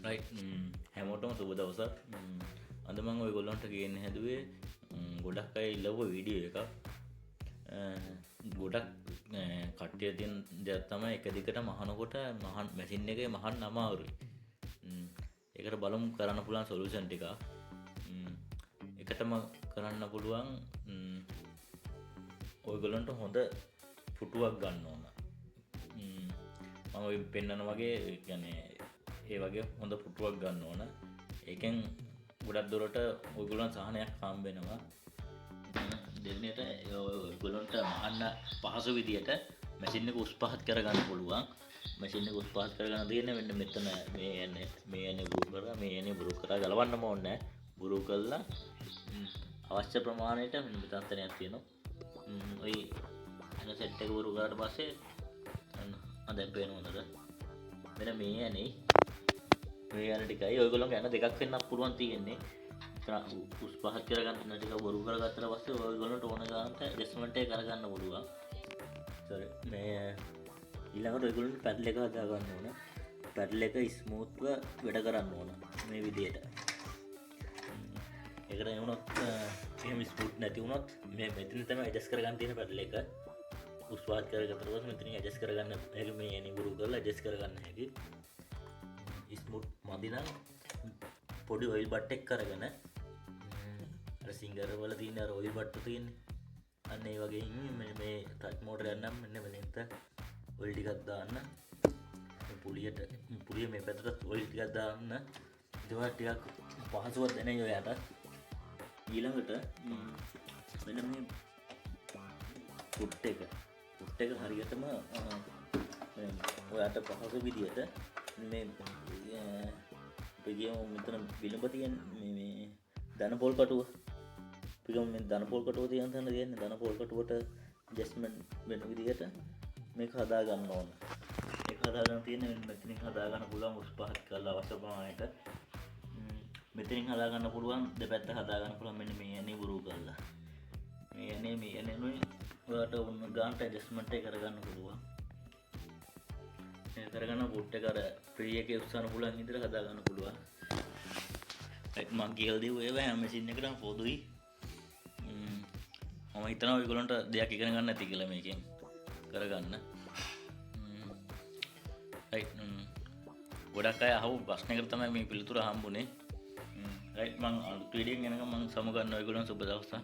Right. හැමෝටම සුබ දවසක්. අද මම ඔයගොල්ලන්ට කියන්න හැදුවේ ගොඩක් අය ඉල්ලුව වීඩියෝ එකක්. ගොඩක් කට්ටිය තියෙන දෙයක් තමයි එක දිගට මහනකොට මැෂින් එකේ මහන්න අමාරුයි. ඒකට බලමු කරන්න පුළුවන් සොලියුෂන් ටික. එකටම කරන්න පුළුවන් ඔයගොල්ලන්ට හොඳ පුටුවක් ගන්න ඕන. මම පෙන්නන වගේ කියන්නේ ඒ වගේ හොඳ පුටුවක් ගන්න ඕන. ඒකෙන් ගොඩක් දුරට ඔයගොල්ලන් සහනයක් හම්බ වෙනවා. දෙන්නට ඔයගොල්ලන්ට මහන්න පහසු විදියට මැෂින් එක උස් පහත් කරගන්න පුළුවන්. මැෂින් එක උස් පහත් කරගන්න දෙන්නේ මෙන්න මෙතන මේ යන්නේ බුරු කරලා මේ යන්නේ බුරු කරලා ගලවන්නම ඕනේ නැහැ. බුරු කරලා අවශ්‍ය ප්‍රමාණයට මෙන්න මෙතන තැනක් තියෙනවා. ඔය එන සෙට් එක බුරු කරාට පස්සේ දැන් පේනවද? මෙන්න මේ යන්නේ මේ යන ටිකයි ඔයගොල්ලන්ගේ යන දෙකක් වෙන්නත් පුළුවන් තියෙන්නේ. උස් පහත් කරගන්න ටික බොරු කරගත්තට පස්සේ ඔයගොල්ලන්ට ඕන ගානට ඇඩ්ජස්ට්මන්ට් එක කරගන්න පුළුවන්. සර් මේ ඊළඟට ඔයගොල්ලන්ට පැඩල් එක හදා ගන්න ඕන. පැඩල් එක ස්මූත්ව වැඩ කරන්න ඕන මේ විදියට. ඒකට වුණොත් එහෙම ස්මූත් නැති වුණොත් මේ මෙතන තමයි ඇඩ්ජස්ට් කරගන්න තියෙන පැඩල් එක. උස් පහත් කරගත්තට පස්සේ මෙතනින් ඇඩ්ජස්ට් කරගන්න හැකි මේ යන්නේ බොරු කරලා ඇඩ්ජස්ට් කරගන්න හැකි. ස්මූත් මදි නම් පොඩි ඔයිල් බට් එක කරගෙන අර සිංගර් වල තියෙන අර ඔයිල් බට්ටු තියෙන්නේ අන්න ඒ වගේ මේ ටච් මෝටර් එකක් නම් මෙන්න මෙතෙන්ට ඔයිල් ටිකක් දාන්න. පුලිය මේ පැත්තට ඔයිල් ටිකක් දාන්න. ඒවා ටිකක් පහසුවක් දැනෙයි ඔයාට. ඊළඟට මෙන්න මේ පුට් එක හරියටම ඔයාට පහසු විදියට මේ පිගියම මෙතන විලුඹ තියෙන මේ ධන පොල් කටුව පිගම මේ ධන පොල් කටුව තියෙන තැන තියෙන ධන පොල් කටුවට ඇඩ්ජස්ට්මන්ට් වෙන විදිහට මේක හදා ගන්න ඕන. ඒක හදා ගන්න තියෙන මෙතනින් හදා ගන්න පුළුවන් උස් පහත් කරලා අවශ්‍ය ප්‍රමාණයට. මෙතනින් හදා ගන්න පුළුවන් දෙපැත්ත හදා ගන්න පුළුවන් මෙන්න මේ යන්නේ බුරු කරලා. මේ යන්නේ නුයි ඔයාලට උන් ගානට ඇඩ්ජස්ට්මන්ට් එක කරගන්න පුළුවන්. කරගන්න පුට් එක අර ප්‍රී එකේ උස්සන්න පුළුවන් විදිහට හදා ගන්න පුළුවන්. මම කියලා දීුවා ඒවා හැම මැෂින් එකකටම පොදුයි. මම හිතනවා ඔයගොල්ලන්ට දෙයක් ඉගෙන ගන්න ඇති කියලා මේකෙන් කරගන්න. රයිට්. ගොඩක් අය අහපු ප්‍රශ්නයකට තමයි මේ පිළිතුර හම්බුනේ. රයිට්. මම අලුත් වීඩියෝ එකක් ගෙනගම මම සමු ගන්න ඔයගොල්ලන් සුබ දවසක්.